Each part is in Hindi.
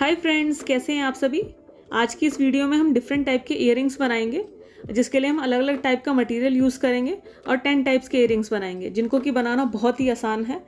हाय फ्रेंड्स, कैसे हैं आप सभी। आज की इस वीडियो में हम डिफरेंट टाइप के इयररिंग्स बनाएंगे, जिसके लिए हम अलग अलग टाइप का मटेरियल यूज़ करेंगे और 10 टाइप्स के इयररिंग्स बनाएंगे, जिनको कि बनाना बहुत ही आसान है।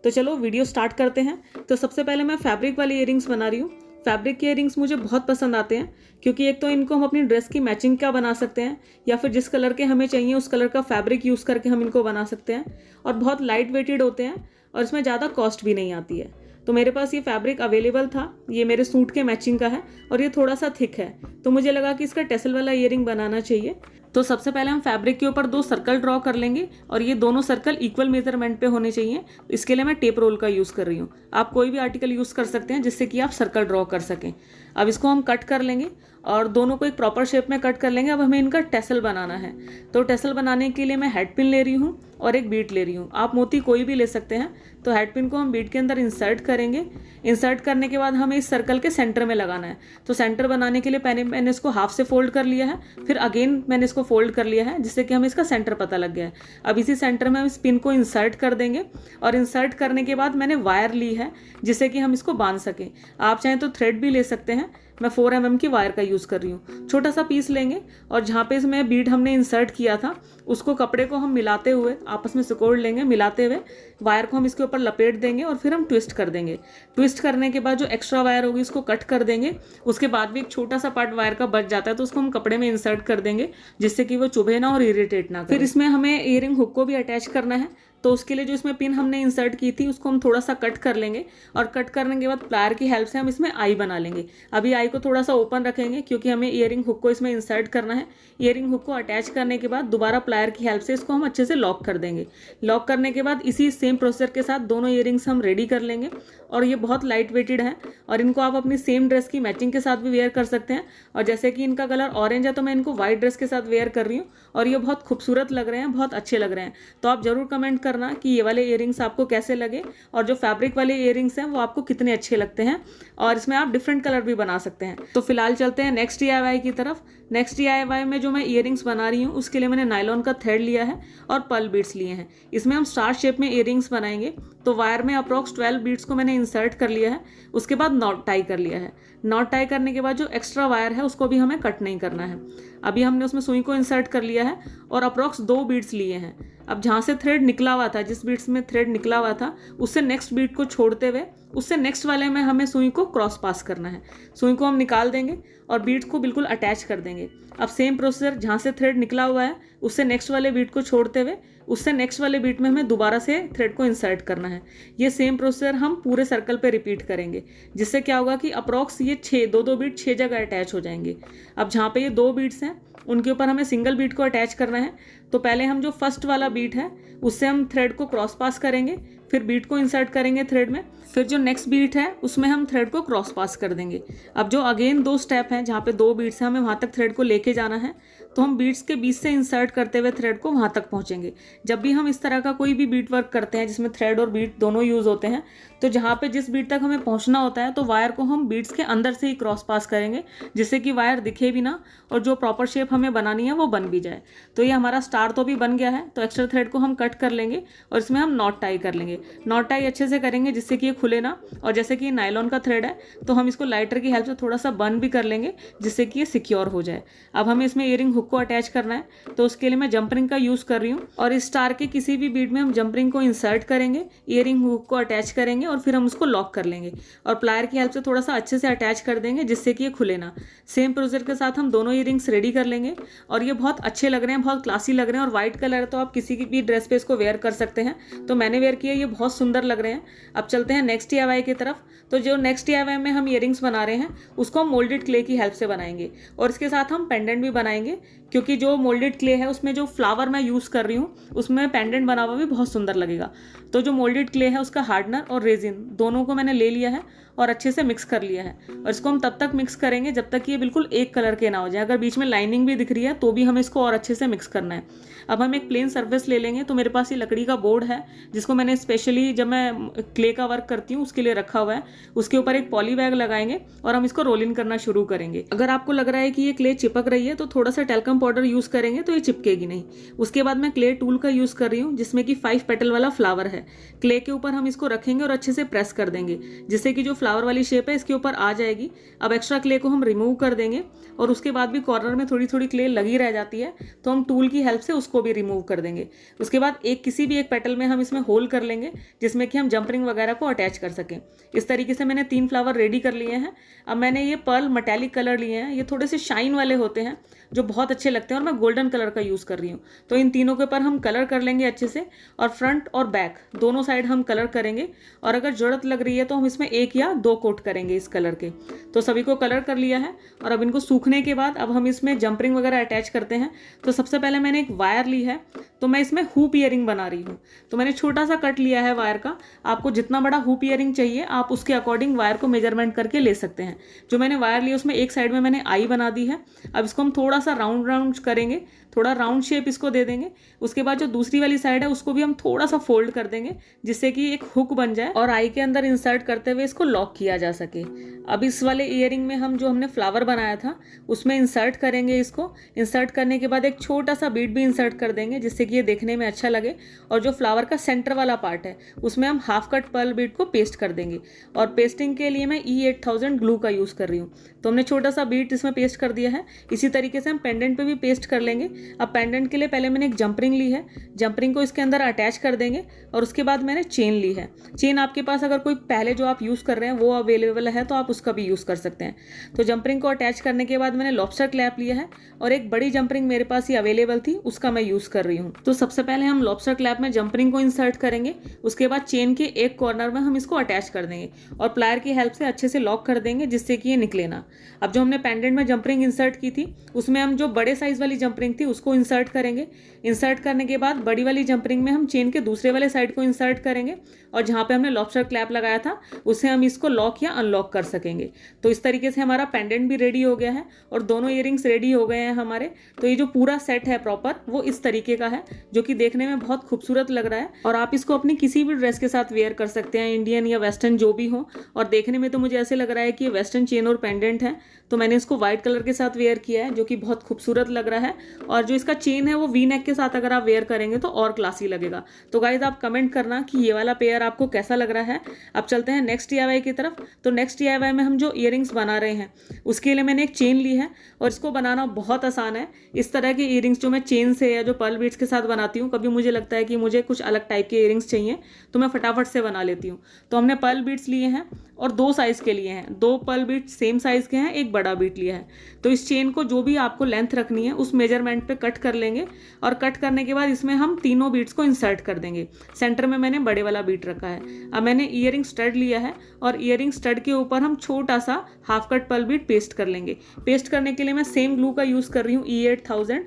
तो चलो वीडियो स्टार्ट करते हैं। तो सबसे पहले मैं फैब्रिक वाले इयररिंग्स बना रही हूँ। फैब्रिक के इयररिंग्स मुझे बहुत पसंद आते हैं, क्योंकि एक तो इनको हम अपनी ड्रेस की मैचिंग का बना सकते हैं, या फिर जिस कलर के हमें चाहिए उस कलर का फैब्रिक यूज़ करके हम इनको बना सकते हैं, और बहुत लाइट वेटेड होते हैं और इसमें ज़्यादा कॉस्ट भी नहीं आती है। तो मेरे पास ये फैब्रिक अवेलेबल था, ये मेरे सूट के मैचिंग का है और ये थोड़ा सा थिक है, तो मुझे लगा कि इसका टेसल वाला ईयरिंग बनाना चाहिए। तो सबसे पहले हम फैब्रिक के ऊपर 2 सर्कल ड्रॉ कर लेंगे और ये दोनों सर्कल इक्वल मेजरमेंट पे होने चाहिए। तो इसके लिए मैं टेप रोल का यूज़ कर रही हूँ। आप कोई भी आर्टिकल यूज़ कर सकते हैं जिससे कि आप सर्कल ड्रॉ कर सकें। अब इसको हम कट कर लेंगे और दोनों को एक प्रॉपर शेप में कट कर लेंगे। अब हमें इनका टेसल बनाना है। तो टेसल बनाने के लिए मैं हेड पिन ले रही हूँ और एक बीट ले रही हूँ। आप मोती कोई भी ले सकते हैं। तो हेड पिन को हम बीट के अंदर इंसर्ट करेंगे। इंसर्ट करने के बाद हमें इस सर्कल के सेंटर में लगाना है। तो सेंटर बनाने के लिए पहले मैंने इसको हाफ से फोल्ड कर लिया है, फिर अगेन मैंने इसको फोल्ड कर लिया है, जिससे कि हमें इसका सेंटर पता लग गया है। अब इसी सेंटर में हम इस पिन को इंसर्ट कर देंगे और इंसर्ट करने के बाद मैंने वायर ली है, जिससे कि हम इसको बांध सकें। आप चाहें तो थ्रेड भी ले सकते हैं। मैं 4 mm की वायर का यूज़ कर रही हूँ। छोटा सा पीस लेंगे और जहाँ पे इसमें बीड हमने इंसर्ट किया था उसको कपड़े को हम मिलाते हुए आपस में सिकोड़ लेंगे। मिलाते हुए वायर को हम इसके ऊपर लपेट देंगे और फिर हम ट्विस्ट कर देंगे। ट्विस्ट करने के बाद जो एक्स्ट्रा वायर होगी उसको कट कर देंगे। उसके बाद भी एक छोटा सा पार्ट वायर का बच जाता है, तो उसको हम कपड़े में इंसर्ट कर देंगे, जिससे कि वो चुभे ना और इरिटेट ना करे। फिर इसमें हमें ईयरिंग हुक को भी अटैच करना है। तो उसके लिए जो इसमें पिन हमने इंसर्ट की थी उसको हम थोड़ा सा कट कर लेंगे और कट करने के बाद प्लायर की हेल्प से हम इसमें आई बना लेंगे। अभी आई को थोड़ा सा ओपन रखेंगे, क्योंकि हमें ईयरिंग हुक को इसमें इंसर्ट करना है। ईयरिंग हुक को अटैच करने के बाद दोबारा प्लायर की हेल्प से इसको हम अच्छे से लॉक कर देंगे। लॉक करने के बाद इसी सेम प्रोसेसर के साथ दोनों ईयरिंग्स हम रेडी कर लेंगे। और ये बहुत लाइट वेटेड है और इनको आप अपनी सेम ड्रेस की मैचिंग के साथ भी वेयर कर सकते हैं। और जैसे कि इनका कलर ऑरेंज है, तो मैं इनको व्हाइट ड्रेस के साथ वेयर कर रही हूँ और ये बहुत खूबसूरत लग रहे हैं, बहुत अच्छे लग रहे हैं। तो आप जरूर कमेंट करना कि ये वाले इयररिंग्स आपको कैसे लगे और जो फैब्रिक वाले इयररिंग्स हैं वो आपको कितने अच्छे लगते हैं। और इसमें आप डिफरेंट कलर भी बना सकते हैं। तो फिलहाल चलते हैं नेक्स्ट DIY की तरफ। नेक्स्ट DIY में जो मैं इयररिंग्स बना रही हूँ उसके लिए मैंने नायलॉन का थ्रेड लिया है और पर्ल बीड्स लिए हैं। इसमें हम स्टार शेप में इयररिंग्स बनाएंगे। तो वायर में अप्रॉक्स 12 बीड्स को मैंने इंसर्ट कर लिया है। उसके बाद नॉट टाई कर लिया है। नॉट टाई करने के बाद जो एक्स्ट्रा वायर है उसको भी हमें कट नहीं करना है। अभी हमने उसमें सुई को इंसर्ट कर लिया है और अप्रॉक्स 2 बीड्स लिए हैं। अब जहाँ से थ्रेड निकला हुआ था, जिस बीड्स में थ्रेड निकला हुआ था, उससे नेक्स्ट बीड को छोड़ते हुए उससे नेक्स्ट वाले में हमें सुई को क्रॉस पास करना है। सुई को हम निकाल देंगे और बीड्स को बिल्कुल अटैच कर देंगे। अब सेम प्रोसीजर, जहाँ से थ्रेड निकला हुआ है उससे नेक्स्ट वाले बीड को छोड़ते हुए उससे नेक्स्ट वाले बीट में हमें दोबारा से थ्रेड को इंसर्ट करना है। ये सेम प्रोसीजर हम पूरे सर्कल पे रिपीट करेंगे, जिससे क्या होगा कि अप्रॉक्स ये 2 बीट 6 जगह अटैच हो जाएंगे। अब जहाँ पे ये 2 बीट्स हैं उनके ऊपर हमें सिंगल बीट को अटैच करना है। तो पहले हम जो फर्स्ट वाला बीट है उससे हम थ्रेड को क्रॉस पास करेंगे, फिर बीट को इंसर्ट करेंगे थ्रेड में, फिर जो नेक्स्ट बीट है उसमें हम थ्रेड को क्रॉस पास कर देंगे। अब जो अगेन 2 स्टेप हैं जहाँ पे 2 बीट्स हैं, हमें वहाँ तक थ्रेड को लेके जाना है। तो हम बीट्स के बीच से इंसर्ट करते हुए थ्रेड को वहाँ तक पहुँचेंगे। जब भी हम इस तरह का कोई भी बीट वर्क करते हैं जिसमें थ्रेड और बीट दोनों यूज़ होते हैं, तो जहाँ पे जिस बीट तक हमें पहुँचना होता है तो वायर को हम बीट्स के अंदर से ही क्रॉस पास करेंगे, जिससे कि वायर दिखे भी ना और जो प्रॉपर शेप हमें बनानी है वो बन भी जाए। तो ये हमारा स्टार तो भी बन गया है। तो एक्स्ट्रा थ्रेड को हम कट कर लेंगे और इसमें हम नॉट टाई कर लेंगे। नॉट टाई अच्छे से करेंगे जिससे कि ये खुले ना। और जैसे कि ये नायलॉन का थ्रेड है तो हम इसको लाइटर की हेल्प से थोड़ा सा बंद भी कर लेंगे, जिससे कि ये सिक्योर हो जाए। अब हमें इसमें ईयरिंग हुक को अटैच करना है। तो उसके लिए मैं जंपरिंग का यूज़ कर रही हूँ और इस स्टार के किसी भी बीड में हम जंपरिंग को इंसर्ट करेंगे, ईयरिंग हुक को अटैच करेंगे और फिर हम उसको लॉक कर लेंगे और प्लायर की हेल्प से थोड़ा सा अच्छे से अटैच कर देंगे, जिससे कि ये खुले ना। सेम प्रोसीजर के साथ हम दोनों ईयरिंग्स रेडी कर लेंगे और ये बहुत अच्छे लग रहे हैं, बहुत क्लासी लग रहे हैं। और व्हाइट कलर है तो आप किसी की भी ड्रेस पे इसको वेयर कर सकते हैं। तो मैंने वेयर किया, ये बहुत सुंदर लग रहे हैं। अब चलते हैं नेक्स्ट DIY की तरफ। तो जो नेक्स्ट DIY में हम ईयरिंग्स बना रहे हैं उसको हम मोल्डेड क्ले की हेल्प से बनाएंगे और इसके साथ हम पेंडेंट भी बनाएंगे, क्योंकि जो मोल्डेड क्ले है उसमें जो फ्लावर मैं यूज़ कर रही हूँ उसमें पेंडेंट बना हुआ भी बहुत सुंदर लगेगा। तो जो मोल्डेड क्ले है उसका हार्डनर और रेजिन दोनों को मैंने ले लिया है और अच्छे से मिक्स कर लिया है। और इसको हम तब तक मिक्स करेंगे जब तक ये बिल्कुल एक कलर के ना हो जाए। अगर बीच में लाइनिंग भी दिख रही है तो भी हमें इसको और अच्छे से मिक्स करना है। अब हम एक प्लेन सर्फेस ले लेंगे। तो मेरे पास ये लकड़ी का बोर्ड है जिसको मैंने स्पेशली जब मैं क्ले का वर्क करती हूँ उसके लिए रखा हुआ है। उसके ऊपर एक पॉली बैग लगाएंगे और हम इसको रोल इन करना शुरू करेंगे। अगर आपको लग रहा है कि ये क्ले चिपक रही है तो थोड़ा सा टेल्कम पाउडर यूज़ करेंगे तो ये चिपकेगी नहीं। उसके बाद मैं क्ले टूल का यूज़ कर रही हूँ जिसमें कि 5 पेटल वाला फ्लावर है। क्ले के ऊपर हम इसको रखेंगे और अच्छे से प्रेस कर देंगे, जिससे कि जो फ्लावर वाली शेप है इसके ऊपर आ जाएगी। अब एक्स्ट्रा क्ले को हम रिमूव कर देंगे और उसके बाद भी कॉर्नर में थोड़ी थोड़ी क्ले लगी रह जाती है तो हम टूल की हेल्प से उसको भी रिमूव कर देंगे। उसके बाद किसी भी एक पेटल में हम इसमें होल कर लेंगे जिसमें कि हम जंपरिंग वगैरह को अटैच कर सकें। इस तरीके से मैंने 3 फ्लावर रेडी कर लिए हैं। अब मैंने ये पर्ल मेटालिक कलर लिए हैं, ये थोड़े से शाइन वाले होते हैं जो बहुत अच्छे लगते हैं और मैं गोल्डन कलर का यूज़ कर रही हूँ। तो इन तीनों के ऊपर हम कलर कर लेंगे अच्छे से और फ्रंट और बैक दोनों साइड हम कलर करेंगे और अगर ज़रूरत लग रही है तो हम इसमें 1 या 2 कोट करेंगे इस कलर के। तो सभी को कलर कर लिया है और अब इनको सूखने के बाद अब हम इसमें जंपरिंग वगैरह अटैच करते हैं। तो सबसे पहले मैंने एक वायर ली है, तो मैं इसमें हुप ईयरिंग बना रही हूँ। तो मैंने छोटा सा कट लिया है वायर का। आपको जितना बड़ा हुप ईयरिंग चाहिए आप उसके अकॉर्डिंग वायर को मेजरमेंट करके ले सकते हैं। जो मैंने वायर लिया उसमें एक साइड में मैंने आई बना दी है। अब इसको हम थोड़ा सा राउंड राउंड करेंगे, थोड़ा राउंड शेप इसको दे देंगे। उसके बाद जो दूसरी वाली साइड है उसको भी हम थोड़ा सा फोल्ड कर देंगे जिससे कि एक हुक बन जाए और आई के अंदर इंसर्ट करते हुए इसको लॉक किया जा सके। अब इस वाले ईयरिंग में हम जो हमने फ्लावर बनाया था उसमें इंसर्ट करेंगे। इसको इंसर्ट करने के बाद एक छोटा सा बीड भी इंसर्ट कर देंगे जिससे कि ये देखने में अच्छा लगे। और जो फ्लावर का सेंटर वाला पार्ट है उसमें हम हाफ कट पर्ल बीड को पेस्ट कर देंगे। और पेस्टिंग के लिए मैं E8000 ग्लू का यूज़ कर रही हूँ। तो हमने छोटा सा बीड इसमें पेस्ट कर दिया है। इसी तरीके से हम पेंडेंट पे भी पेस्ट कर लेंगे। अब पेंडेंट के लिए पहले मैंने एक जंपरिंग ली है, जंपरिंग को इसके अंदर अटैच कर देंगे और उसके बाद मैंने चेन ली है। चेन आपके पास अगर कोई पहले जो आप यूज़ कर रहे हैं वो अवेलेबल है तो आप उसका भी यूज़ कर सकते हैं। तो जंपरिंग को अटैच करने के बाद मैंने लॉबस्टर क्लैप लिया है और एक बड़ी जंपरिंग मेरे पास ही अवेलेबल थी उसका मैं यूज़ कर रही हूँ। तो सबसे पहले हम लॉबस्टर क्लैप में जंपरिंग को इंसर्ट करेंगे, उसके बाद चेन के एक कॉर्नर में हम इसको अटैच कर देंगे और प्लायर की हेल्प से अच्छे से लॉक कर देंगे जिससे कि ये निकले ना। अब जो हमने पेंडेंट में जंपरिंग इंसर्ट की थी उसमें हम जो बड़े साइज वाली जंपरिंग थी उसको इंसर्ट करेंगे। इंसर्ट करने के बाद बड़ी वाली जंपरिंग में हम चेन के दूसरे वाले साइड को इंसर्ट करेंगे और जहाँ पे हमने लॉबस्टर क्लैप लगाया था उससे हम इसको लॉक या अनलॉक कर सकेंगे। तो इस तरीके से हमारा पेंडेंट भी रेडी हो गया है और दोनों ईयरिंग्स रेडी हो गए हैं हमारे। तो ये जो पूरा सेट है प्रॉपर वो इस तरीके का है जो कि देखने में बहुत खूबसूरत लग रहा है और आप इसको अपनी किसी भी ड्रेस के साथ वेयर कर सकते हैं, इंडियन या वेस्टर्न जो भी हो। और देखने में तो मुझे ऐसे लग रहा है कि ये वेस्टर्न चेन और पेंडेंट है, तो मैंने इसको व्हाइट कलर के साथ वेयर किया है जो कि बहुत खूबसूरत लग रहा है। और जो इसका चेन है वो वी नेक के साथ अगर आप वेयर करेंगे तो और क्लासी लगेगा। तो गाइज आप कमेंट करना कि ये वाला पेयर आपको कैसा लग रहा है। अब चलते हैं नेक्स्ट DIY की तरफ। तो नेक्स्ट DIY में हम जो ईयरिंग्स बना रहे हैं उसके लिए मैंने एक चेन ली है और इसको बनाना बहुत आसान है। इस तरह के ईयरिंग्स जो मैं चेन से या जो पर्ल बीड्स के साथ बनाती हूँ, कभी मुझे लगता है कि मुझे कुछ अलग टाइप के ईयरिंग्स चाहिए तो मैं फटाफट से बना लेती हूँ। तो हमने पर्ल बीड्स लिए हैं और 2 साइज़ के लिए हैं, 2 पर्ल बीड्स सेम साइज़ के हैं, एक बड़ा बीट लिया है। तो इस चेन को जो भी आपको लेंथ रखनी है उस मेजरमेंट पे कट कर लेंगे और कट करने के बाद इसमें हम तीनों बीट्स को इंसर्ट कर देंगे। सेंटर में मैंने बड़े वाला बीट रखा है। अब मैंने ईयरिंग स्टड लिया है और ईयरिंग स्टड के ऊपर हम छोटा सा हाफ कट पर्ल बीट पेस्ट कर लेंगे। पेस्ट करने के लिए मैं सेम ग्लू का यूज़ कर रही हूँ E8000।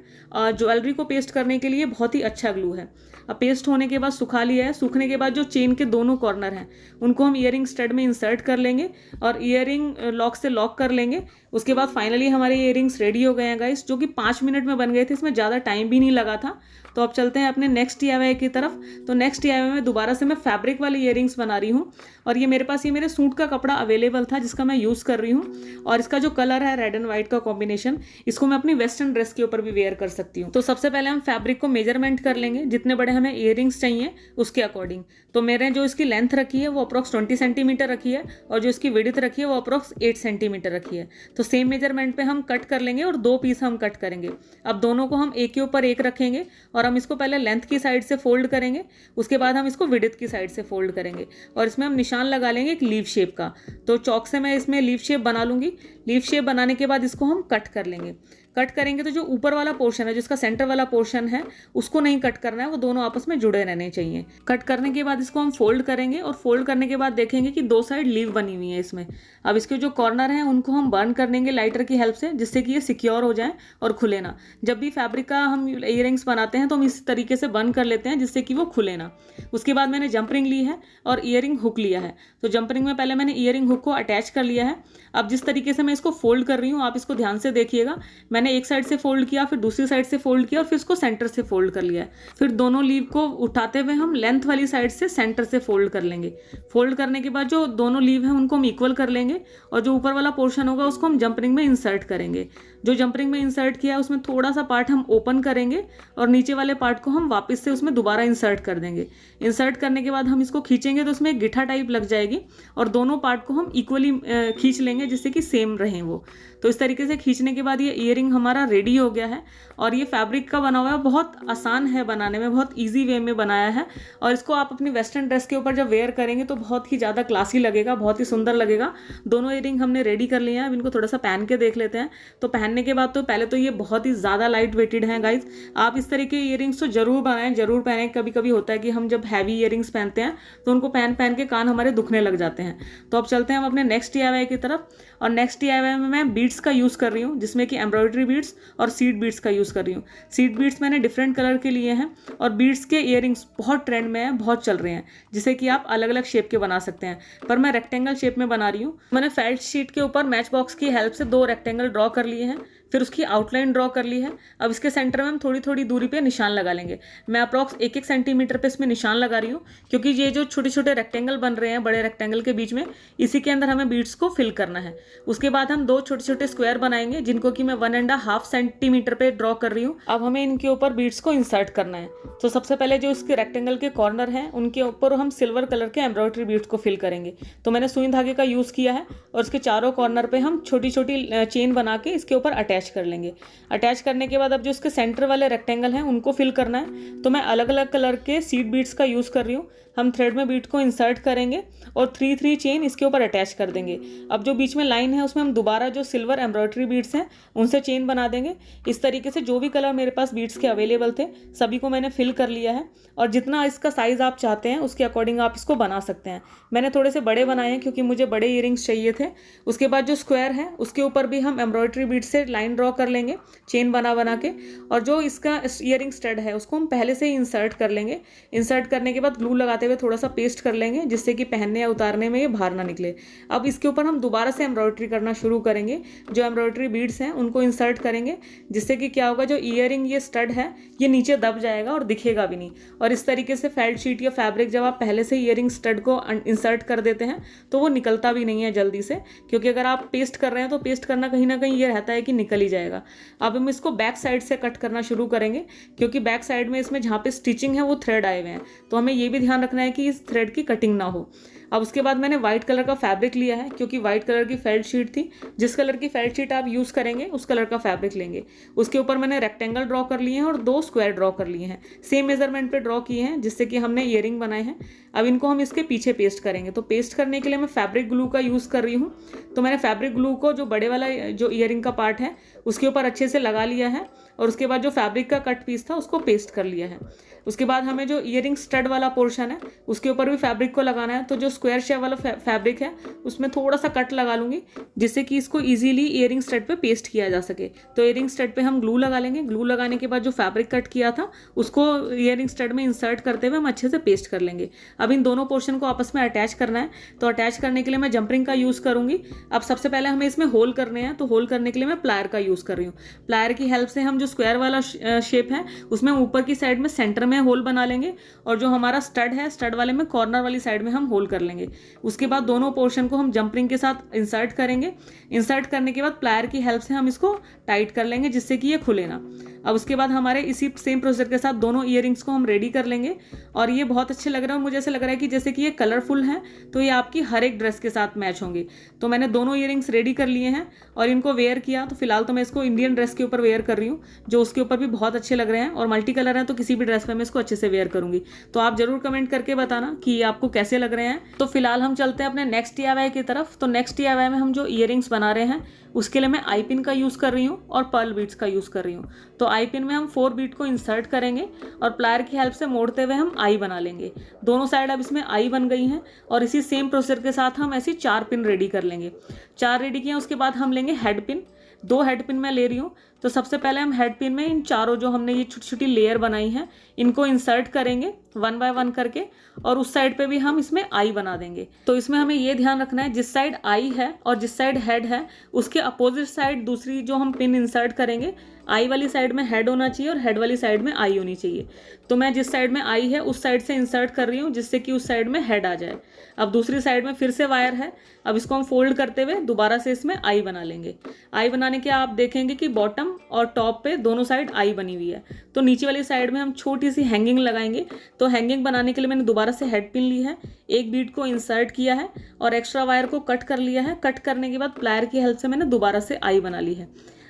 ज्वेलरी को पेस्ट करने के लिए बहुत ही अच्छा ग्लू है। अब पेस्ट होने के बाद सुखा लिया है। सूखने के बाद जो चेन के दोनों कॉर्नर हैं उनको हम ईयरिंग स्टड में इंसर्ट कर लेंगे और ईयरिंग लॉक से लॉक कर लेंगे। उसके बाद फाइनली हमारे ईयरिंग्स रेडी हो गए हैं गाइस, जो कि 5 मिनट में बन गए थे, इसमें ज़्यादा टाइम भी नहीं लगा था। तो अब चलते हैं अपने नेक्स्ट DIY की तरफ। तो नेक्स्ट DIY में दोबारा से मैं फैब्रिक वाली ईयरिंग्स बना रही हूँ और ये मेरे पास ये मेरे सूट का कपड़ा अवेलेबल था जिसका मैं यूज़ कर रही हूँ और इसका जो कलर है रेड एंड वाइट का कॉम्बिनेशन, इसको मैं अपनी वेस्टर्न ड्रेस के ऊपर भी वेयर कर सकती हूँ। तो सबसे पहले हम फैब्रिक को मेजरमेंट कर लेंगे, जितने बड़े हमें ईयरिंग्स चाहिए उसके अकॉर्डिंग। तो मैंने जो इसकी लेंथ रखी है वो अप्रॉक्स 20 सेंटीमीटर रखी है और जो इसकी विड्थ रखी है वो अप्रॉक्स 8 सेंटीमीटर रखी है। तो सेम मेजरमेंट पे हम कट कर लेंगे और 2 पीस हम कट करेंगे। अब दोनों को हम एक के ऊपर एक रखेंगे और हम इसको पहले लेंथ की साइड से फोल्ड करेंगे, उसके बाद हम इसको विड्थ की साइड से फोल्ड करेंगे और इसमें हम निशान लगा लेंगे एक लीफ शेप का। तो चौक से मैं इसमें लीफ शेप बना लूँगी। लीफ शेप बनाने के बाद इसको हम कट कर लेंगे। कट करेंगे तो जो ऊपर वाला पोर्शन है, जिसका सेंटर वाला पोर्शन है, उसको नहीं कट करना है, वो दोनों आपस में जुड़े रहने चाहिए। कट करने के बाद इसको हम फोल्ड करेंगे और फोल्ड करने के बाद देखेंगे कि 2 साइड लीव बनी हुई है इसमें। अब इसके जो कॉर्नर हैं उनको हम बर्न कर देंगे लाइटर की हेल्प से, जिससे कि ये सिक्योर हो जाए और खुले ना। जब भी फैब्रिक का हम ईयरिंग्स बनाते हैं तो हम इस तरीके से बर्न कर लेते हैं जिससे कि वो खुले ना। उसके बाद मैंने जंपरिंग ली है और ईयरिंग हुक लिया है। तो जंपरिंग में पहले मैंने ईयरिंग हुक को अटैच कर लिया है। अब जिस तरीके से मैं इसको फोल्ड कर रही हूँ आप इसको ध्यान से देखिएगा। मैंने मैंने एक साइड से फोल्ड किया, फिर दूसरी साइड से फोल्ड किया और फिर इसको सेंटर से फोल्ड कर लिया। फिर दोनों लीव को उठाते हुए हम लेंथ वाली साइड से सेंटर से फोल्ड कर लेंगे। फोल्ड करने के बाद जो दोनों लीव हैं उनको हम इक्वल कर लेंगे और जो ऊपर वाला पोर्शन होगा उसको हम जंप रिंग में इंसर्ट करेंगे। जो जंप रिंग में इंसर्ट किया है उसमें थोड़ा सा पार्ट हम ओपन करेंगे और नीचे वाले पार्ट को हम वापस से उसमें दोबारा इंसर्ट कर देंगे। इंसर्ट करने के बाद हम इसको खींचेंगे तो उसमें एक गिट्ठा टाइप लग जाएगी और दोनों पार्ट को हम इक्वली खींच लेंगे जिससे कि सेम रहें वो। तो इस तरीके से खींचने के बाद ये ईयरिंग हमारा रेडी हो गया है और ये फैब्रिक का बना हुआ है, बहुत आसान है बनाने में, बहुत ईजी वे में बनाया है और इसको आप अपनी वेस्टर्न ड्रेस के ऊपर जब वेयर करेंगे तो बहुत ही ज़्यादा क्लासी लगेगा, बहुत ही सुंदर लगेगा। दोनों ईयरिंग हमने रेडी कर लिए हैं। अब इनको थोड़ा सा पहन के देख लेते हैं। तो पहनने के बाद तो पहले तो ये बहुत ही ज़्यादा लाइट वेटेड हैं गाइज। आप इस तरीके के ईयरिंग्स तो जरूर बनाएं, जरूर पहनें। कभी कभी होता है कि हम जब हैवी ईयरिंग्स पहनते हैं तो उनको पहन पहन के कान हमारे दुखने लग जाते हैं। तो अब चलते हैं हम अपने नेक्स्ट DIY की तरफ। और नेक्स्ट DIY में मैं बीड्स का यूज़ कर रही हूँ, जिसमें कि एम्ब्रॉयडरी बीड्स और सीड बीड्स का यूज़ कर रही हूँ। सीड बीड्स मैंने डिफरेंट कलर के लिए हैं और बीड्स के ईयरिंग्स बहुत ट्रेंड में हैं, बहुत चल रहे हैं, जिसे कि आप अलग अलग शेप के बना सकते हैं। पर मैं रेक्टेंगल शेप में बना रही हूँ। मैंने फेल्ट शीट के ऊपर मैच बॉक्स की हेल्प से 2 रेक्टेंगल ड्रॉ कर लिए हैं, फिर उसकी आउटलाइन ड्रॉ कर ली है। अब इसके सेंटर में हम थोड़ी थोड़ी दूरी पे निशान लगा लेंगे। मैं अप्रॉक्स 1-1 सेंटीमीटर पे इसमें निशान लगा रही हूँ, क्योंकि ये जो छोटे छोटे रेक्टेंगल बन रहे हैं बड़े रेक्टेंगल के बीच में, इसी के अंदर हमें बीड्स को फिल करना है। उसके बाद हम 2 छोटे छोटे स्क्वायर बनाएंगे, जिनको कि मैं 1.5 सेंटीमीटर पे ड्रॉ कर रही हूँ। अब हमें इनके ऊपर बीड्स को इंसर्ट करना है। तो सबसे पहले जो इसके रेक्टेंगल के कॉर्नर हैं उनके ऊपर हम सिल्वर कलर के एम्ब्रॉयडरी बीड्स को फिल करेंगे। तो मैंने सुई धागे का यूज़ किया है और इसके चारों कॉर्नर पे हम छोटी छोटी चेन बना के इसके ऊपर अटैच कर लेंगे। अटैच करने के बाद अब जो इसके सेंटर वाले रेक्टेंगल हैं उनको फिल करना है। तो मैं अलग अलग कलर के सीड बीड्स का यूज़ कर रही हूँ। हम थ्रेड में बीड को इंसर्ट करेंगे और 3-3 चेन इसके ऊपर अटैच कर देंगे। अब जो बीच में लाइन है उसमें हम दोबारा जो सिल्वर एम्ब्रॉयडरी बीड्स हैं उनसे चेन बना देंगे। इस तरीके से जो भी कलर मेरे पास बीड्स के अवेलेबल थे सभी को मैंने फिल कर लिया है और जितना इसका साइज़ आप चाहते हैं उसके अकॉर्डिंग आप इसको बना सकते हैं। मैंने थोड़े से बड़े बनाए हैं क्योंकि मुझे बड़े ईयरिंग्स चाहिए थे। उसके बाद जो स्क्वायर है उसके ऊपर भी हम एम्ब्रॉयडरी बीड से लाइन ड्रॉ कर लेंगे चेन बना के, और जो इसका ईयरिंग स्टड है उसको हम पहले से ही इंसर्ट कर लेंगे। इंसर्ट करने के बाद ग्लू लगाते हुए थोड़ा सा पेस्ट कर लेंगे, जिससे कि पहनने या उतारने में ये बाहर ना निकले। अब इसके ऊपर हम दोबारा से एम्ब्रॉयडरी करना शुरू करेंगे। जो एम्ब्रॉयडरी बीड्स हैं उनको इंसर्ट करेंगे, जिससे कि क्या होगा, जो ईयरिंग ये स्टड है ये नीचे दब जाएगा और दिखेगा भी नहीं। और इस तरीके से फेल्ट शीट या फैब्रिक जब आप पहले से ईयरिंग स्टड को इंसर्ट कर देते हैं तो वो निकलता भी नहीं है जल्दी से, क्योंकि अगर आप पेस्ट कर रहे हैं तो पेस्ट करना कहीं ना कहीं ये रहता है कि निकल ही जाएगा। अब हम इसको बैक साइड से कट करना शुरू करेंगे, क्योंकि बैक साइड में इसमें जहाँ पे स्टिचिंग है वो थ्रेड आए हुए हैं, तो हमें ये भी ध्यान रखना है कि इस थ्रेड की कटिंग ना हो। अब उसके बाद मैंने व्हाइट कलर का फैब्रिक लिया है, क्योंकि व्हाइट कलर की फेल्ट शीट थी। जिस कलर की फेल्ट शीट आप यूज़ करेंगे उस कलर का फैब्रिक लेंगे। उसके ऊपर मैंने रेक्टेंगल ड्रॉ कर लिए हैं और 2 स्क्वायर ड्रॉ कर लिए हैं, सेम मेजरमेंट पे ड्रॉ किए हैं, जिससे कि हमने ईयरिंग बनाए हैं। अब इनको हम इसके पीछे पेस्ट करेंगे। तो पेस्ट करने के लिए मैं फैब्रिक ग्लू का यूज़ कर रही हूँ। तो मैंने फैब्रिक ग्लू को जो बड़े वाला जो ईयरिंग का पार्ट है उसके ऊपर अच्छे से लगा लिया है और उसके बाद जो फैब्रिक का कट पीस था उसको पेस्ट कर लिया है। उसके बाद हमें जो ईयरिंग स्टड वाला पोर्शन है उसके ऊपर भी फैब्रिक को लगाना है। तो जो स्क्वायर शेप वाला फैब्रिक है उसमें थोड़ा सा कट लगा लूँगी, जिससे कि इसको ईजिली ईयरिंग स्टड पे पेस्ट किया जा सके। तो ईयरिंग स्टड पे हम ग्लू लगा लेंगे। ग्लू लगाने के बाद जो फैब्रिक कट किया था उसको ईयरिंग स्टड में इंसर्ट करते हुए हम अच्छे से पेस्ट कर लेंगे। अब इन दोनों पोर्शन को आपस में अटैच करना है। तो अटैच करने के लिए मैं जंपरिंग का यूज़ करूँगी। अब सबसे पहले हमें इसमें होल करने हैं, तो होल करने के लिए मैं प्लायर का यूज़ कर रही हूँ। प्लायर की हेल्प से हम जो स्क्वायर वाला शेप है उसमें ऊपर की साइड में सेंटर में होल बना लेंगे और जो हमारा स्टड है स्टड वाले में कॉर्नर वाली साइड में हम होल कर लेंगे। उसके बाद दोनों पोर्शन को हम जंपरिंग के साथ इंसर्ट करेंगे। इंसर्ट करने के बाद प्लायर की हेल्प से हम इसको टाइट कर लेंगे, जिससे कि ये खुले ना। अब उसके बाद हमारे इसी सेम प्रोसीजर के साथ दोनों ईयरिंग्स को हम रेडी कर लेंगे और ये बहुत अच्छे लग रहे हैं। मुझे ऐसे लग रहा है कि जैसे कि ये कलरफुल हैं, तो ये आपकी हर एक ड्रेस के साथ मैच होंगे। तो मैंने दोनों ईयरिंग्स रेडी कर लिए हैं और इनको वेयर किया। तो फिलहाल तो मैं इसको इंडियन ड्रेस के ऊपर वेयर कर रही हूँ, जो उसके ऊपर भी बहुत अच्छे लग रहे हैं और मल्टी कलर हैं, तो किसी भी ड्रेस पर मैं इसको अच्छे से वेयर करूँगी। तो आप जरूर कमेंट करके बताना कि ये आपको कैसे लग रहे हैं। तो फिलहाल हम चलते हैं अपने नेक्स्ट DIY की तरफ। तो नेक्स्ट DIY में हम जो ईयरिंग्स बना रहे हैं उसके लिए मैं आई पिन का यूज़ कर रही हूँ और पर्ल बीड्स का यूज़ कर रही हूँ। तो आई पिन में हम 4 बीड को इंसर्ट करेंगे और प्लायर की हेल्प से मोड़ते हुए हम आई बना लेंगे। दोनों साइड अब इसमें आई बन गई हैं और इसी सेम प्रोसीजर के साथ हम ऐसी 4 पिन रेडी कर लेंगे। 4 रेडी किए, उसके बाद हम लेंगे हेड पिन। 2 हेड पिन मैं ले रही हूँ। तो सबसे पहले हम हेड पिन में इन चारों जो हमने ये छोटी छोटी लेयर बनाई हैं इनको इंसर्ट करेंगे 1 बाय 1 करके, और उस साइड पे भी हम इसमें आई बना देंगे। तो इसमें हमें ये ध्यान रखना है जिस साइड आई है और जिस साइड हेड है उसके अपोजिट साइड दूसरी जो हम पिन इंसर्ट करेंगे, आई वाली साइड में हेड होना चाहिए और हेड वाली साइड में आई होनी चाहिए। तो मैं जिस साइड में आई है उस साइड से इंसर्ट कर रही हूँ जिससे कि उस साइड में हेड आ जाए। अब दूसरी साइड में फिर से वायर है, अब इसको हम फोल्ड करते हुए दोबारा से इसमें आई बना लेंगे। आई बनाने के आप देखेंगे कि बॉटम और टॉप पे दोनों साइड आई बनी हुई है। तो नीचे वाली साइड में हम छोटी सी हैंगिंग लगाएंगे। तो हैंगिंग बनाने के लिए मैंने दोबारा से हेड पिन ली है, एक बीड को इंसर्ट किया है और एक्स्ट्रा वायर को कट कर लिया है। कट करने के बाद प्लायर की हेल्प से मैंने दोबारा से आई बना ली है।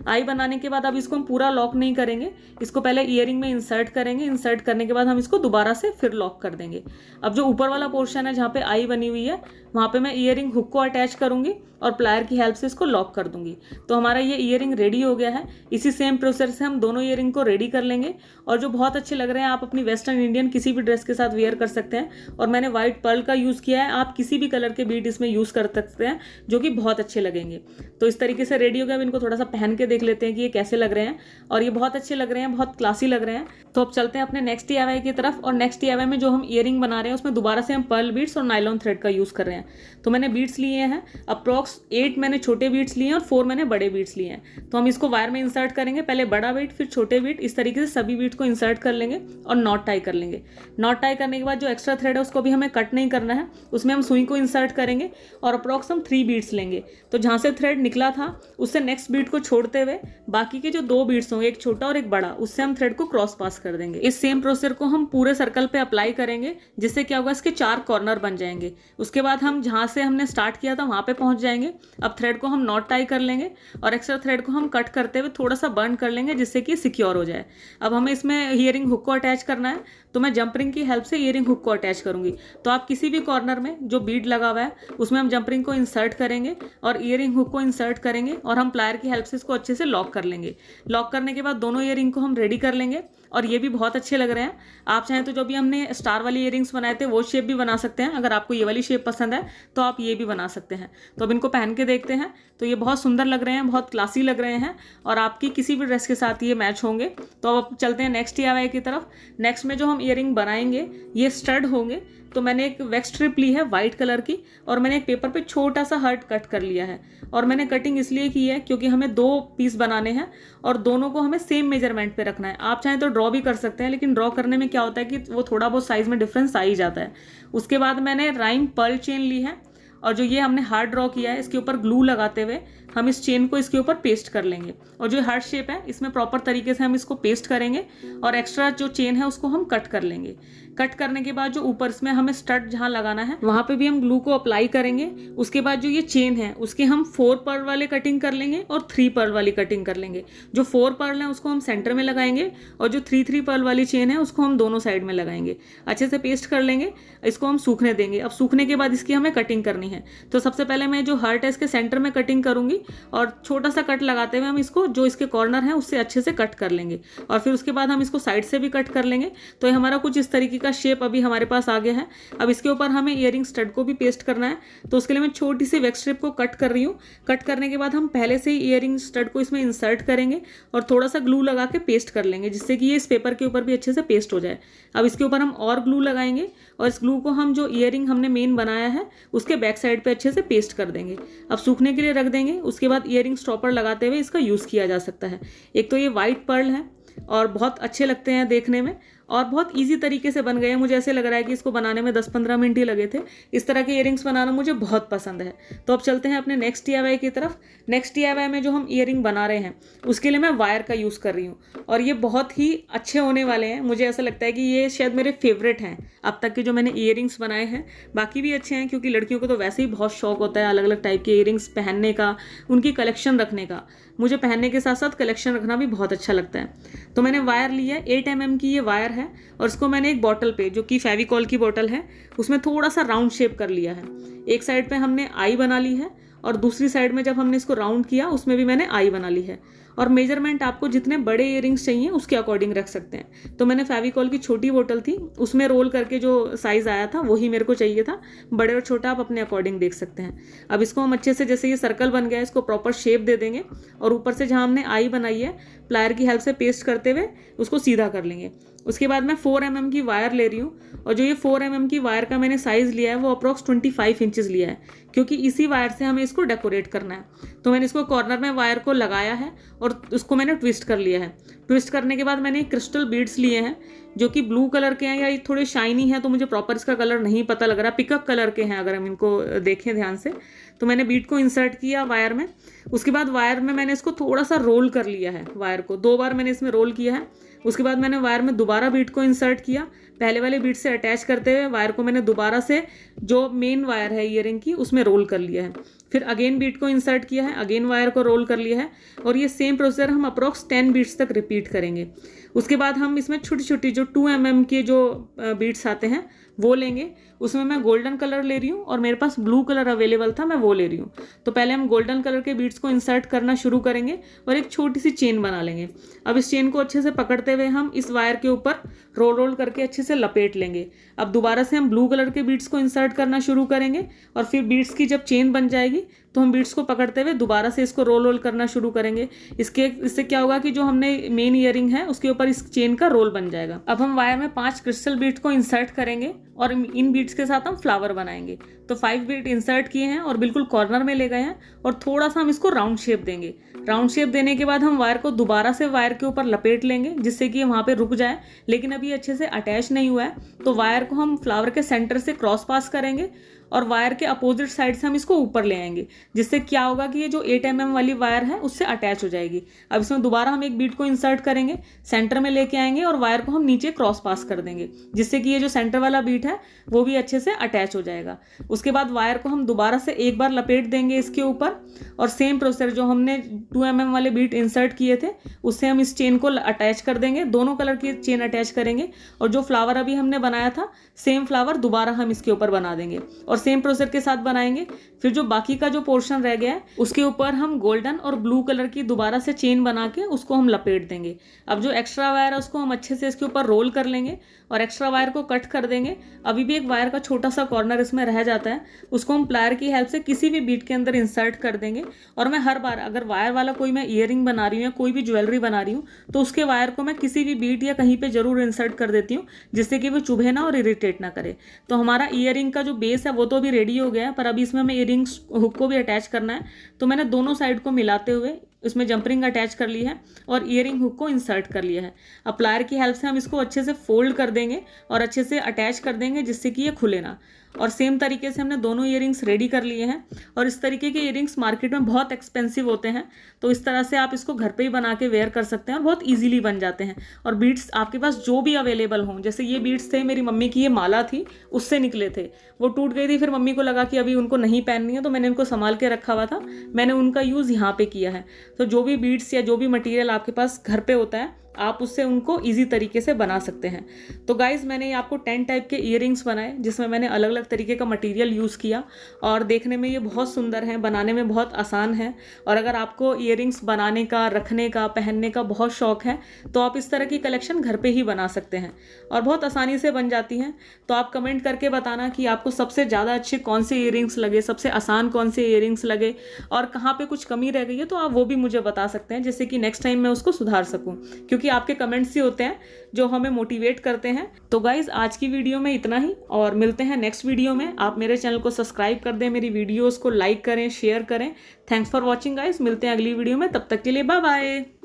आई बनाने के बाद अब इसको हम पूरा लॉक नहीं करेंगे, इसको पहले ईयरिंग में इंसर्ट करेंगे। इंसर्ट करने के बाद हम इसको दोबारा से फिर लॉक कर देंगे। अब जो ऊपर वाला पोर्शन है जहाँ पे आई बनी हुई है वहाँ पे मैं ईयरिंग हुक को अटैच करूंगी और प्लायर की हेल्प से इसको लॉक कर दूंगी। तो हमारा ये ईयरिंग रेडी हो गया है। इसी सेम प्रोसेस से हम दोनों ईयरिंग को रेडी कर लेंगे और जो बहुत अच्छे लग रहे हैं, आप अपनी वेस्टर्न इंडियन किसी भी ड्रेस के साथ वेयर कर सकते हैं। और मैंने व्हाइट पर्ल का यूज़ किया है, आप किसी भी कलर के बीड इसमें यूज़ कर सकते हैं जो कि बहुत अच्छे लगेंगे। तो इस तरीके से रेडी हो गया। अब इनको थोड़ा सा पहन के देख लेते हैं कि ये कैसे लग रहे हैं, और ये बहुत अच्छे लग रहे हैं, बहुत क्लासी लग रहे हैं। तो अब चलते हैं अपने नेक्स्ट DIY की तरफ। और नेक्स्ट DIY में जो हम ईयरिंग बना रहे हैं उसमें दोबारा से हम पर्ल बीड्स और नायलॉन थ्रेड का यूज़ कर रहे हैं। तो मैंने बीड्स लिए हैं अप्रॉक्स 8 मैंने छोटे बीड्स लिए हैं और 4 मैंने बड़े बीड्स लिए हैं। तो हम इसको वायर में इंसर्ट करेंगे, पहले बड़ा बीड फिर छोटे बीड, इस तरीके से सभी बीड्स को इंसर्ट कर लेंगे और नॉट टाई कर लेंगे। नॉट टाई करने के बाद जो एक्स्ट्रा थ्रेड है उसको भी हमें कट नहीं करना है, उसमें हम सुई को इंसर्ट करेंगे और अप्रॉक्स हम 3 बीड्स लेंगे। तो जहाँ से थ्रेड निकला था उससे नेक्स्ट बीड को छोड़ते हुए बाकी के जो 2 बीड्स होंगे, एक छोटा और एक बड़ा, उससे हम थ्रेड को क्रॉस पास कर देंगे। इस सेम प्रोसेस को हम पूरे सर्कल पे अप्लाई करेंगे, जिससे क्या होगा, इसके 4 कॉर्नर बन जाएंगे। उसके बाद हम जहाँ से हमने स्टार्ट किया था वहाँ पे पहुँच जाएंगे। अब थ्रेड को हम नॉट टाई कर लेंगे और एक्स्ट्रा थ्रेड को हम कट करते हुए थोड़ा सा बर्न कर लेंगे जिससे कि सिक्योर हो जाए। अब हमें इसमें ईयरिंग हुक को अटैच करना है, तो मैं जंप रिंग की हेल्प से ईयरिंग हुक को अटैच करूंगी। तो आप किसी भी कॉर्नर में जो बीड लगा हुआ है उसमें हम जंप रिंग को इंसर्ट करेंगे और ईयरिंग हुक को इंसर्ट करेंगे और हम प्लायर की हेल्प से इसको अच्छे से लॉक कर लेंगे। लॉक करने के बाद दोनों ईयरिंग को हम रेडी कर लेंगे और ये भी बहुत अच्छे लग रहे हैं। आप चाहें तो जो भी हमने स्टार वाली ईयरिंग्स बनाए थे वो शेप भी बना सकते हैं। अगर आपको ये वाली शेप पसंद है तो आप ये भी बना सकते हैं। तो अब इनको पहन के देखते हैं। तो ये बहुत सुंदर लग रहे हैं, बहुत क्लासी लग रहे हैं और आपकी किसी भी ड्रेस के साथ ये मैच होंगे। तो अब चलते हैं नेक्स्ट DIY की तरफ। नेक्स्ट में जो हम ईयरिंग बनाएंगे ये स्टड होंगे। तो मैंने एक वैक्स स्ट्रिप ली है वाइट कलर की और मैंने एक पेपर पे छोटा सा हार्ट कट कर लिया है। और मैंने कटिंग इसलिए की है क्योंकि हमें 2 पीस बनाने हैं और दोनों को हमें सेम मेजरमेंट पे रखना है। आप चाहें तो ड्रॉ भी कर सकते हैं, लेकिन ड्रॉ करने में क्या होता है कि वो थोड़ा बहुत साइज में डिफरेंस आ ही जाता है। उसके बाद मैंने राइम पर्ल चेन ली है और जो ये हमने हार्ट ड्रॉ किया है इसके ऊपर ग्लू लगाते हुए हम इस चेन को इसके ऊपर पेस्ट कर लेंगे। और जो हार्ट शेप है इसमें प्रॉपर तरीके से हम इसको पेस्ट करेंगे और एक्स्ट्रा जो चेन है उसको हम कट कर लेंगे। कट करने के बाद जो ऊपर इसमें हमें स्टड जहाँ लगाना है वहाँ पे भी हम ग्लू को अप्लाई करेंगे। उसके बाद जो ये चेन है उसके हम 4 पर्ल वाले कटिंग कर लेंगे और 3 पर्ल वाली कटिंग कर लेंगे। जो 4 पर्ल है उसको हम सेंटर में लगाएंगे और जो 3 पर्ल वाली चेन है उसको हम दोनों साइड में लगाएंगे। अच्छे से पेस्ट कर लेंगे, इसको हम सूखने देंगे। अब सूखने के बाद इसकी हमें कटिंग करनी है। तो सबसे पहले मैं जो हार्ट है इसके सेंटर में कटिंग करूंगी और छोटा सा कट लगाते हुए हम इसको जो इसके कॉर्नर है उससे अच्छे से कट कर लेंगे और फिर उसके बाद हम इसको साइड से भी कट कर लेंगे। तो ये हमारा कुछ इस तरीके का शेप अभी हमारे पास आ गया है। अब इसके ऊपर हमें ईयरिंग स्टड को भी पेस्ट करना है। तो उसके लिए मैं छोटी सी वैक्स स्ट्रिप को कट कर रही हूँ। कट करने के बाद हम पहले से ही ईयरिंग स्टड को इसमें इंसर्ट करेंगे और थोड़ा सा ग्लू लगा के पेस्ट कर लेंगे जिससे कि ये इस पेपर के ऊपर भी अच्छे से पेस्ट हो जाए। अब इसके ऊपर हम और ग्लू लगाएंगे और इस ग्लू को हम जो ईयरिंग हमने मेन बनाया है उसके बैक साइड पे अच्छे से पेस्ट कर देंगे। अब सूखने के लिए रख देंगे। उसके बाद ईयरिंग स्टॉपर लगाते हुए इसका यूज़ किया जा सकता है। एक तो ये वाइट पर्ल है और बहुत अच्छे लगते हैं देखने में और बहुत इजी तरीके से बन गए हैं। मुझे ऐसे लग रहा है कि इसको बनाने में 10-15 मिनट ही लगे थे। इस तरह के ईयरिंग्स बनाना मुझे बहुत पसंद है। तो अब चलते हैं अपने नेक्स्ट DIY की तरफ। नेक्स्ट DIY में जो हम ईयरिंग बना रहे हैं उसके लिए मैं वायर का यूज़ कर रही हूँ और ये बहुत ही अच्छे होने वाले हैं। मुझे ऐसा लगता है कि ये शायद मेरे फेवरेट हैं अब तक के जो मैंने ईयरिंग्स बनाए हैं। बाकी भी अच्छे हैं क्योंकि लड़कियों को तो वैसे ही बहुत शौक होता है अलग अलग टाइप के ईयरिंग्स पहनने का, उनकी कलेक्शन रखने का। मुझे पहनने के साथ साथ कलेक्शन रखना भी बहुत अच्छा लगता है। तो मैंने वायर ली है, 8 mm की ये वायर है और इसको मैंने एक बॉटल पे जो कि फेविकॉल की बॉटल है उसमें थोड़ा सा राउंड शेप कर लिया है। एक साइड पे हमने आई बना ली है और दूसरी साइड में जब हमने इसको राउंड किया उसमें भी मैंने आई बना ली है। और मेजरमेंट आपको जितने बड़े इयरिंग्स चाहिए उसके अकॉर्डिंग रख सकते हैं। तो मैंने फेविकॉल की छोटी बोतल थी, उसमें रोल करके जो साइज़ आया था वही मेरे को चाहिए था। बड़े और छोटा आप अपने अकॉर्डिंग देख सकते हैं। अब इसको हम अच्छे से, जैसे ये सर्कल बन गया है, इसको प्रॉपर शेप दे देंगे और ऊपर से जहाँ हमने आई बनाई है प्लायर की हेल्प से पेस्ट करते हुए उसको सीधा कर लेंगे। उसके बाद मैं 4 mm की वायर ले रही हूँ और जो ये 4 mm की वायर का मैंने साइज़ लिया है वो अप्रॉक्स 25 इंचज़ लिया है, क्योंकि इसी वायर से हमें इसको डेकोरेट करना है। तो मैंने इसको कॉर्नर में वायर को लगाया है और उसको मैंने ट्विस्ट कर लिया है। ट्विस्ट करने के बाद मैंने क्रिस्टल बीड्स लिए हैं जो कि ब्लू कलर के हैं, या ये थोड़े शाइनी हैं तो मुझे प्रॉपर इसका कलर नहीं पता लग रहा, पिकअप कलर के हैं अगर हम इनको देखें ध्यान से। तो मैंने बीड को इंसर्ट किया वायर में। उसके बाद वायर में मैंने इसको थोड़ा सा रोल कर लिया है, वायर को 2 बार मैंने इसमें रोल किया है। उसके बाद मैंने वायर में दोबारा बीड को इंसर्ट किया, पहले वाले बीड से अटैच करते हुए वायर को मैंने दोबारा से जो मेन वायर है ईयरिंग की उसमें रोल कर लिया है। फिर अगेन बीड को इंसर्ट किया है, अगेन वायर को रोल कर लिया है और ये सेम प्रोसीजर हम अप्रॉक्स 10 बीड्स तक रिपीट करेंगे। उसके बाद हम इसमें छोटी छोटी जो 2 mm के जो बीड्स आते हैं वो लेंगे। उसमें मैं गोल्डन कलर ले रही हूँ और मेरे पास ब्लू कलर अवेलेबल था, मैं वो ले रही हूँ। तो पहले हम गोल्डन कलर के बीड्स को इंसर्ट करना शुरू करेंगे और एक छोटी सी चेन बना लेंगे। अब इस चेन को अच्छे से पकड़ते हुए हम इस वायर के ऊपर रोल करके अच्छे से लपेट लेंगे। अब दोबारा से हम ब्लू कलर के बीड्स को इंसर्ट करना शुरू करेंगे और फिर बीड्स की जब चेन बन जाएगी तो हम बीड्स को पकड़ते हुए दोबारा से इसको रोल करना शुरू करेंगे। इससे क्या होगा कि जो हमने मेन ईयरिंग है उसके ऊपर इस चेन का रोल बन जाएगा। अब हम वायर में 5 क्रिस्टल बीड्स को इंसर्ट करेंगे और इन बीड्स के साथ हम फ्लावर बनाएंगे। तो 5 बीड इंसर्ट किए हैं और बिल्कुल कॉर्नर में ले गए हैं और थोड़ा सा हम इसको राउंड शेप देंगे। राउंड शेप देने के बाद हम वायर को दोबारा से वायर के ऊपर लपेट लेंगे जिससे कि वहाँ पे रुक जाए, लेकिन अभी अच्छे से अटैच नहीं हुआ है। तो वायर को हम फ्लावर के सेंटर से क्रॉस पास करेंगे और वायर के अपोजिट साइड से हम इसको ऊपर ले आएंगे, जिससे क्या होगा कि ये जो 8 mm वाली वायर है उससे अटैच हो जाएगी। अब इसमें दोबारा हम एक बीड को इंसर्ट करेंगे, सेंटर में लेके आएंगे और वायर को हम नीचे क्रॉस पास कर देंगे, जिससे कि ये जो सेंटर वाला बीड है वो भी अच्छे से अटैच हो जाएगा। उसके बाद वायर को हम दोबारा से एक बार लपेट देंगे इसके ऊपर और सेम प्रोसेस जो हमने 2 mm वाले बीड इंसर्ट किए थे उससे हम इस चेन को अटैच कर देंगे। दोनों कलर की चेन अटैच करेंगे और जो फ्लावर अभी हमने बनाया था सेम फ्लावर दोबारा हम इसके ऊपर बना देंगे और सेम प्रोसेस के साथ बनाएंगे। फिर जो बाकी का जो पोर्शन रह गया है उसके ऊपर हम गोल्डन और ब्लू कलर की दोबारा से चेन बना के उसको हम लपेट देंगे। अब जो एक्स्ट्रा वायर है उसको हम अच्छे से इसके ऊपर रोल कर लेंगे और एक्स्ट्रा वायर को कट कर देंगे। अभी भी एक वायर का छोटा सा कॉर्नर इसमें रह जाता है, उसको हम प्लायर की हेल्प से किसी भी बीट के अंदर इंसर्ट कर देंगे। और मैं हर बार अगर वायर वाला कोई मैं ईयरिंग बना रही हूँ या कोई भी ज्वेलरी बना रही हूँ तो उसके वायर को मैं किसी भी बीट या कहीं पे जरूर इंसर्ट कर देती हूँ, जिससे कि वो चुभे ना और इरिटेट ना करे। तो हमारा ईयरिंग का जो बेस है वो तो अभी रेडी हो गया है, पर अभी इसमें हमें ईयरिंग्स हुक को भी अटैच करना है। तो मैंने दोनों साइड को मिलाते हुए इसमें जंपरिंग अटैच कर ली है और ईयरिंग हुक को इंसर्ट कर लिया है। अब प्लायर की हेल्प से हम इसको अच्छे से फोल्ड कर देंगे और अच्छे से अटैच कर देंगे जिससे कि ये खुले ना। और सेम तरीके से हमने दोनों ईयरिंग्स रेडी कर लिए हैं और इस तरीके के ईयरिंग्स मार्केट में बहुत एक्सपेंसिव होते हैं, तो इस तरह से आप इसको घर पे ही बना के वेयर कर सकते हैं और बहुत इजीली बन जाते हैं। और बीड्स आपके पास जो भी अवेलेबल हों, जैसे ये बीड्स थे, मेरी मम्मी की ये माला थी उससे निकले थे, वो टूट गई थी, फिर मम्मी को लगा कि अभी उनको नहीं पहननी है तो मैंने इनको संभाल के रखा हुआ था, मैंने उनका यूज़ यहाँ पे किया है। तो जो भी बीड्स या जो भी मटेरियल आपके पास घर पे होता है आप उससे उनको इजी तरीके से बना सकते हैं। तो गाइज़ मैंने आपको 10 टाइप के ईयरिंग्स बनाए जिसमें मैंने अलग अलग तरीके का मटेरियल यूज़ किया और देखने में ये बहुत सुंदर है, बनाने में बहुत आसान है। और अगर आपको ईयरिंग्स बनाने का, रखने का, पहनने का बहुत शौक है तो आप इस तरह की कलेक्शन घर पे ही बना सकते हैं और बहुत आसानी से बन जाती हैं। तो आप कमेंट करके बताना कि आपको सबसे ज़्यादा अच्छे कौन से ईयरिंग्स लगे, सबसे आसान कौन से ईयरिंग्स लगे और कहाँ पर कुछ कमी रह गई है तो आप वो भी मुझे बता सकते हैं, जिससे कि नेक्स्ट टाइम मैं उसको सुधार सकूँ, क्योंकि आपके कमेंट्स ही होते हैं जो हमें मोटिवेट करते हैं। तो गाइज आज की वीडियो में इतना ही और मिलते हैं नेक्स्ट वीडियो में। आप मेरे चैनल को सब्सक्राइब कर दें, मेरी वीडियोस को लाइक करें, शेयर करें। थैंक्स फॉर वॉचिंग गाइज, मिलते हैं अगली वीडियो में, तब तक के लिए बाय बाय।